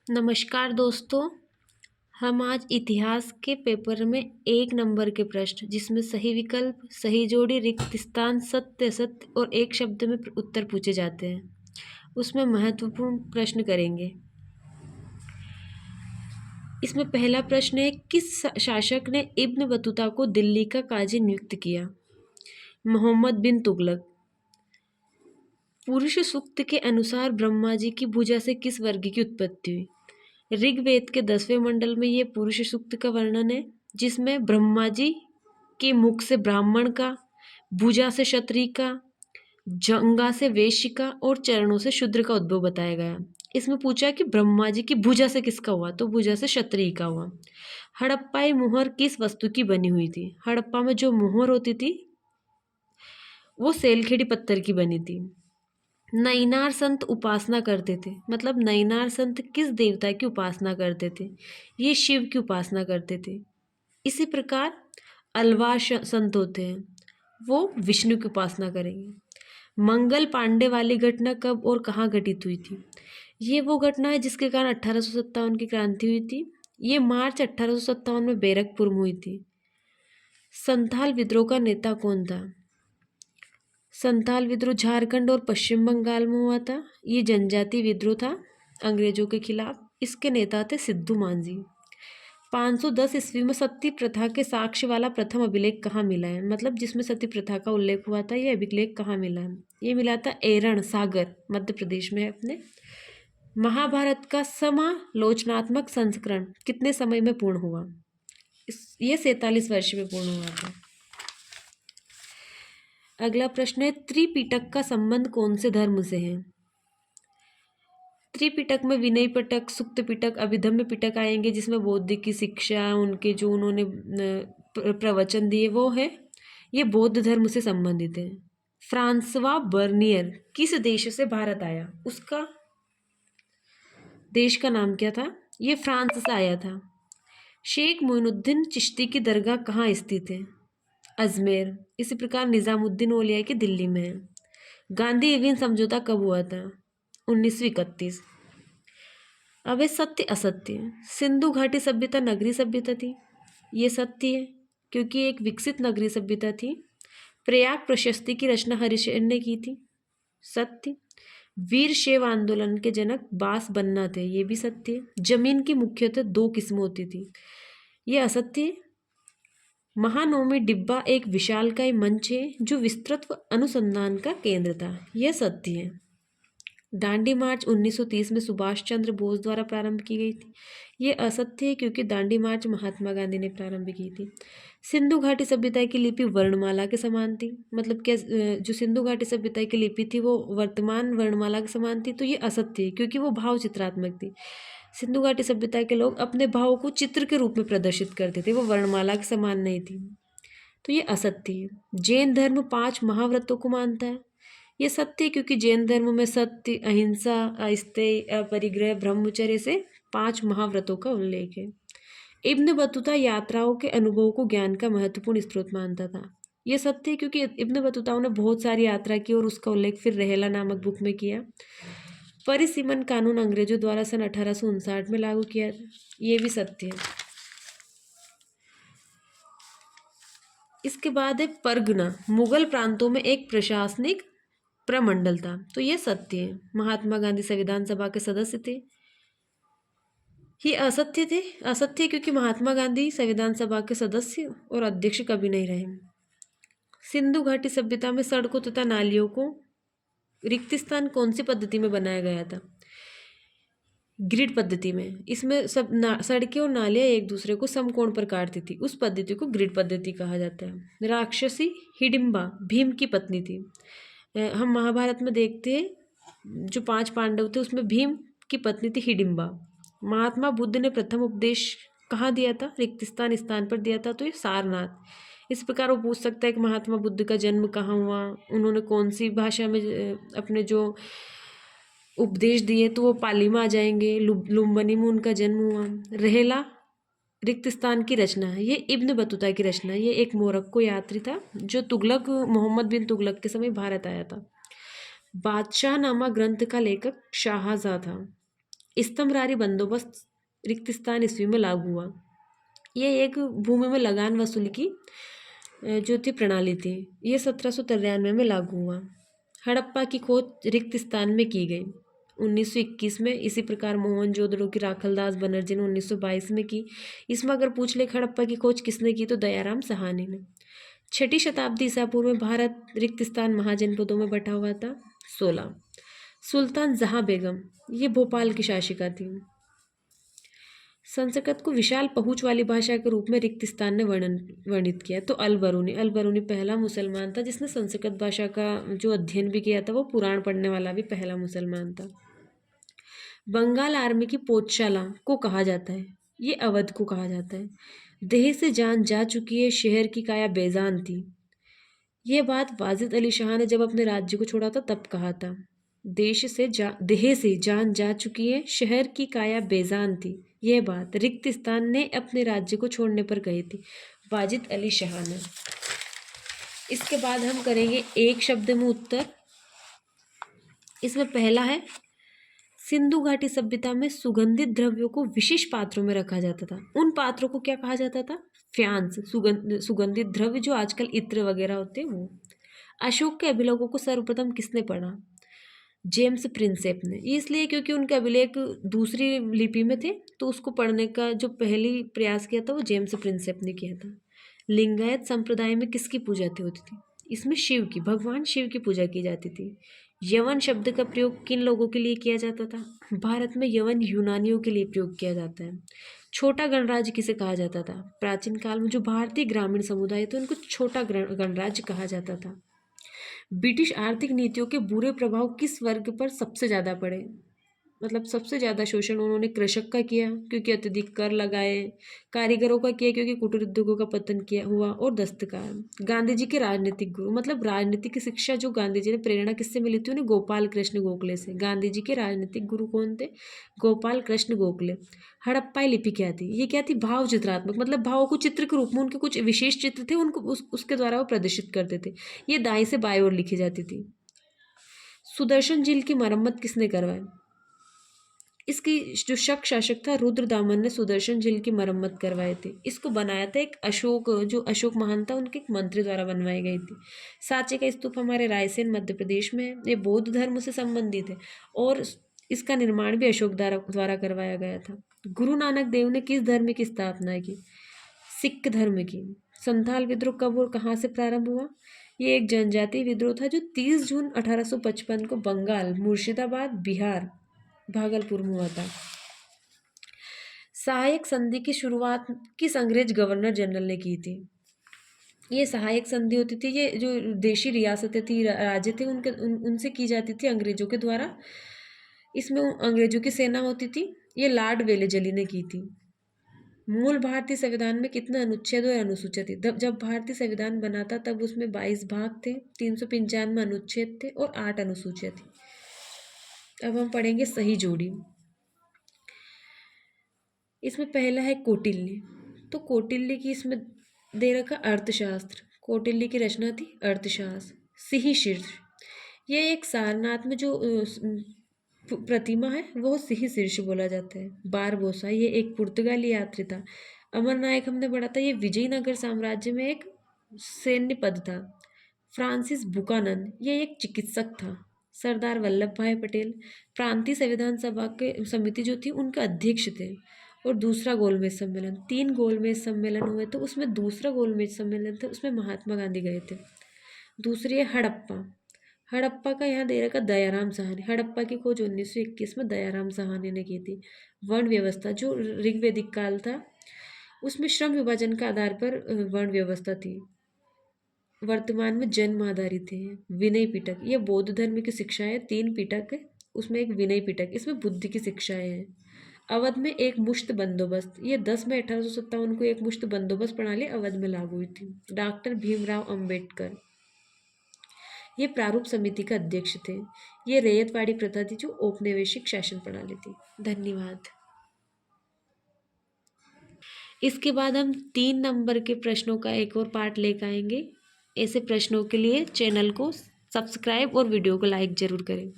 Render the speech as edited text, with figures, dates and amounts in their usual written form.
नमस्कार दोस्तों। हम आज इतिहास के पेपर में 1 नंबर के प्रश्न जिसमें सही विकल्प, सही जोड़ी, रिक्त स्थान, सत्य असत्य और एक शब्द में उत्तर पूछे जाते हैं, उसमें महत्वपूर्ण प्रश्न करेंगे। इसमें पहला प्रश्न है, किस शासक ने इब्न बतूता को दिल्ली का काजी नियुक्त किया? मोहम्मद बिन तुगलक। पुरुष सूक्त के अनुसार ब्रह्मा जी की भुजा से किस वर्ग की उत्पत्ति हुई? ऋग्वेद के 10वें मंडल में ये पुरुष सूक्त का वर्णन है, जिसमें ब्रह्मा जी के मुख से ब्राह्मण का, भुजा से क्षत्रिय का, जंगा से वैश्य का और चरणों से शूद्र का उद्भव बताया गया। इसमें पूछा कि ब्रह्मा जी की भुजा से किसका हुआ, तो भुजा से क्षत्रिय का हुआ। हड़प्पाई मुहर किस वस्तु की बनी हुई थी? हड़प्पा में जो मुहर होती थी वो सेलखेड़ी पत्थर की बनी थी। नैनार संत उपासना करते थे, मतलब नैनार संत किस देवता की उपासना करते थे? ये शिव की उपासना करते थे। इसी प्रकार अलवार संत होते हैं, वो विष्णु की उपासना करेंगे। मंगल पांडे वाली घटना कब और कहाँ घटित हुई थी? ये वो घटना है जिसके कारण 1857 की क्रांति हुई थी। ये मार्च 1857 में बैरकपुर में हुई थी। संथाल विद्रोह का नेता कौन था? संथाल विद्रोह झारखंड और पश्चिम बंगाल में हुआ था। ये जनजाति विद्रोह था अंग्रेजों के खिलाफ। इसके नेता थे सिद्धू मांझी। 510 ईस्वी में सती प्रथा के साक्ष्य वाला प्रथम अभिलेख कहाँ मिला है? मतलब जिसमें सती प्रथा का उल्लेख हुआ था, ये अभिलेख कहाँ मिला है? ये मिला था एरण सागर, मध्य प्रदेश में अपने। महाभारत का समालोचनात्मक संस्करण कितने समय में पूर्ण हुआ? ये 47 वर्ष में पूर्ण हुआ था। अगला प्रश्न है, त्रिपिटक का संबंध कौन से धर्म से है? त्रिपिटक में विनय पिटक, सुक्त पिटक, अभिधम्य पिटक आएंगे, जिसमें बौद्ध की शिक्षा, उनके जो उन्होंने प्रवचन दिए वो है, ये बौद्ध धर्म से संबंधित है। फ्रांसवा बर्नियर किस देश से भारत आया? उसका देश का नाम क्या था? ये फ्रांस से आया था। शेख मोइनुद्दीन चिश्ती की दरगाह कहाँ स्थित है? अजमेर। इसी प्रकार निज़ामुद्दीन औलिया की दिल्ली में है। गांधी एविन समझौता कब हुआ था? 1931। अब है सत्य असत्य। सिंधु घाटी सभ्यता नगरीय सभ्यता थी, ये सत्य है क्योंकि एक विकसित नगरीय सभ्यता थी। प्रयाग प्रशस्ति की रचना हरिशचंद्र ने की थी, सत्य। वीर शैव आंदोलन के जनक बास बन्ना थे, ये भी सत्य है। जमीन की मुख्यतः 2 किस्में होती थी, ये असत्य है। महानवमी डिब्बा एक विशालकाय मंच है जो विस्तृत व अनुसंधान का केंद्र था, यह सत्य है। दांडी मार्च 1930 में सुभाष चंद्र बोस द्वारा प्रारंभ की गई थी, ये असत्य है क्योंकि दांडी मार्च महात्मा गांधी ने प्रारंभ की थी। सिंधु घाटी सभ्यता की लिपि वर्णमाला के समान थी, मतलब क्या जो सिंधु घाटी सभ्यता की लिपि थी वो वर्तमान वर्णमाला के समान थी, तो ये असत्य है क्योंकि वो भाव चित्रात्मक थी। सिंधु घाटी सभ्यता के लोग अपने भावों को चित्र के रूप में प्रदर्शित करते थे, वो वर्णमाला के समान नहीं थी, तो ये असत्य है। जैन धर्म 5 महाव्रतों को मानता है, ये सत्य है क्योंकि जैन धर्म में सत्य, अहिंसा, अस्तेय, अपरिग्रह, ब्रह्मचर्य से 5 महाव्रतों का उल्लेख है। इब्न बतूता यात्राओं के अनुभव को ज्ञान का महत्वपूर्ण स्रोत मानता था, ये सत्य है क्योंकि इब्न बतूता ने बहुत सारी यात्रा की और उसका उल्लेख फिर रहेला नामक बुक में किया। परिसीमन कानून अंग्रेजों द्वारा सन 1859 में लागू किया, ये भी सत्य है। इसके बाद है परगना, मुगल प्रांतों में एक प्रशासनिक प्रमंडल था, तो ये सत्य है। महात्मा गांधी संविधान सभा के सदस्य थे, ये असत्य थे। असत्य क्योंकि महात्मा गांधी संविधान सभा के सदस्य और अध्यक्ष कभी नहीं रहे। सिंधु घाटी सभ्यता में सड़कों तथा नालियों को रिक्त स्थान कौन सी पद्धति में बनाया गया था? ग्रिड पद्धति में। इसमें सब सड़कें और नालियाँ एक दूसरे को समकोण पर काटती थी, उस पद्धति को ग्रिड पद्धति कहा जाता है। राक्षसी हिडिंबा भीम की पत्नी थी। हम महाभारत में देखते हैं जो 5 पांडव थे उसमें भीम की पत्नी थी हिडिंबा। महात्मा बुद्ध ने प्रथम उपदेश कहाँ दिया था? रिक्त स्थान पर दिया था, तो ये सारनाथ। इस प्रकार वो पूछ सकता है कि महात्मा बुद्ध का जन्म कहाँ हुआ, उन्होंने कौन सी भाषा में अपने जो उपदेश दिए, तो वो पाली में आ जाएंगे। लुम्बनी में उनका जन्म हुआ। रहेला रिक्त स्थान की रचना है, ये इब्न बतूता की रचना है। ये एक मोरक्को यात्री था जो तुगलक मोहम्मद बिन तुगलक के समय भारत आया था। बादशाह नामा ग्रंथ का लेखक शाहजहाँ था। स्तंभरारी बंदोबस्त रिक्तिस्तान ईस्वी में लागू हुआ। ये एक भूमि में लगान वसूली की जो थी प्रणाली थी। ये 1793 में लागू हुआ। हड़प्पा की खोज रिक्तिस्तान में की गई 1921 में। इसी प्रकार मोहनजोदड़ो की राखलदास बनर्जी ने 1922 में की। इसमें अगर पूछ ले हड़प्पा की खोज किसने की तो दयाराम साहनी ने। 6ठी शताब्दी ईसा पूर्व में भारत रिक्तिस्तान महाजनपदों में बटा हुआ था। 16 सुल्तान जहां बेगम, ये भोपाल की शासिका थी। संस्कृत को विशाल पहुंच वाली भाषा के रूप में रिक्तिस्तान ने वर्णित किया। तो अल बरूनी पहला मुसलमान था जिसने संस्कृत भाषा का जो अध्ययन भी किया था। वो पुराण पढ़ने वाला भी पहला मुसलमान था। बंगाल आर्मी की पोतशाला को कहा जाता है, ये अवध को कहा जाता है। देह से जान जा चुकी है, शहर की काया बेजान थी। यह बात वाजिद अली शाह ने जब अपने राज्य को छोड़ा था तब कहा था। देह से जान जा चुकी है, शहर की काया बेजान थी। यह बात रिक्तिस्तान ने अपने राज्य को छोड़ने पर कही थी, वाजिद अली शाह ने। इसके बाद हम करेंगे एक शब्द में उत्तर। इसमें पहला है सिंधु घाटी सभ्यता में सुगंधित द्रव्यों को विशेष पात्रों में रखा जाता था। उन पात्रों को क्या कहा जाता था? फ्यांस, सुगंधित द्रव्य जो आजकल इत्र वगैरह होते हैं वो। अशोक के अभिलेखों को सर्वप्रथम किसने पढ़ा? जेम्स प्रिंसेप ने। ये इसलिए क्योंकि उनके अभिलेख दूसरी लिपि में थे, तो उसको पढ़ने का जो पहली प्रयास किया था वो जेम्स प्रिंसेप ने किया था। लिंगायत संप्रदाय में किसकी पूजा होती थी? इसमें शिव की, भगवान शिव की पूजा की जाती थी। यवन शब्द का प्रयोग किन लोगों के लिए किया जाता था? भारत में यवन यूनानियों के लिए प्रयोग किया जाता है। छोटा गणराज्य किसे कहा जाता था? प्राचीन काल में जो भारतीय ग्रामीण समुदाय थे उनको छोटा गणराज्य कहा जाता था। ब्रिटिश आर्थिक नीतियों के बुरे प्रभाव किस वर्ग पर सबसे ज़्यादा पड़े? मतलब सबसे ज़्यादा शोषण उन्होंने कृषक का किया क्योंकि अत्यधिक कर लगाए, कारीगरों का किया क्योंकि कुटीर उद्योगों का पतन किया हुआ, और दस्तकार। गांधी जी के राजनीतिक गुरु, मतलब राजनीतिक शिक्षा जो गांधी जी ने प्रेरणा किससे मिली थी उन्हें? गोपाल कृष्ण गोखले से। गांधी जी के राजनीतिक गुरु कौन थे? गोपाल कृष्ण गोखले। हड़प्पाई लिपि क्या थी? ये क्या थी? भाव चित्रात्मक, मतलब भावों को चित्र के रूप में उनके कुछ विशेष चित्र थे, उनको उसके द्वारा वो प्रदर्शित करते थे। ये दाएं से बाएं ओर लिखी जाती थी। सुदर्शन झील की मरम्मत किसने करवाई? इसकी जो शक शासक था रुद्रदामन ने सुदर्शन झील की मरम्मत करवाए थे। इसको बनाया था एक अशोक, जो अशोक महान था उनके एक मंत्री द्वारा बनवाई गई थी। सांची का स्तूप हमारे रायसेन मध्य प्रदेश में है। ये बौद्ध धर्म से संबंधित है और इसका निर्माण भी अशोक द्वारा करवाया गया था। गुरु नानक देव ने किस धर्म की स्थापना की? सिख धर्म की। संथाल विद्रोह कब और कहाँ से प्रारंभ हुआ? ये एक जनजातीय विद्रोह था जो 30 जून 1855 को बंगाल, मुर्शिदाबाद, बिहार, भागलपुर में हुआ था। सहायक संधि की शुरुआत किस अंग्रेज गवर्नर जनरल ने की थी? ये सहायक संधि होती थी, ये जो देशी रियासतें थी, राज्य थे, उनसे की जाती थी अंग्रेजों के द्वारा। इसमें अंग्रेजों की सेना होती थी। ये लॉर्ड वेलेजली ने की थी। मूल भारतीय संविधान में कितने अनुच्छेद और अनुसूचित थी? जब भारतीय संविधान बना था तब उसमें 22 भाग थे, 395 अनुच्छेद थे और 8 अनुसूचित थी। अब हम पढ़ेंगे सही जोड़ी। इसमें पहला है कौटिल्य। तो कौटिल्य की इसमें दे रखा अर्थशास्त्र। कौटिल्य की रचना थी अर्थशास्त्र। सिंह शीर्ष, ये एक सारनाथ में जो प्रतिमा है वो सिंह शीर्ष बोला जाता है। बारबोसा, ये एक पुर्तगाली यात्री था। अमरनायक हमने पढ़ा था, ये विजयनगर साम्राज्य में एक सैन्य पद था। फ्रांसिस बुकानन, ये एक चिकित्सक था। सरदार वल्लभ भाई पटेल प्रांतीय संविधान सभा के समिति जो थी उनके अध्यक्ष थे। और दूसरा गोलमेज सम्मेलन, 3 गोलमेज सम्मेलन हुए तो उसमें दूसरा गोलमेज सम्मेलन था, उसमें महात्मा गांधी गए थे। दूसरी है हड़प्पा। हड़प्पा का यहाँ दे रखा दयाराम साहनी। हड़प्पा की खोज 1921 में दयाराम साहनी ने की थी। वर्ण व्यवस्था, जो ऋग्वैदिक काल था उसमें श्रम विभाजन के आधार पर वर्ण व्यवस्था थी। वर्तमान में जन्म आधारित है। विनय पिटक, ये बौद्ध धर्म की शिक्षाएं, 3 पिटक है, उसमें एक विनय पिटक, इसमें बुद्धि की शिक्षाएं हैं। अवध में एक मुश्त बंदोबस्त, ये 10 मई 1857 को एक मुश्त बंदोबस्त प्रणाली अवध में लागू हुई थी। डॉक्टर भीमराव अंबेडकर, ये प्रारूप समिति का अध्यक्ष थे। ये रैयतवाड़ी प्रथा थी जो औपनिवेशिक शासन प्रणाली थी। धन्यवाद। इसके बाद हम 3 नंबर के प्रश्नों का एक और पार्ट लेकर आएंगे। ऐसे प्रश्नों के लिए चैनल को सब्सक्राइब और वीडियो को लाइक जरूर करें।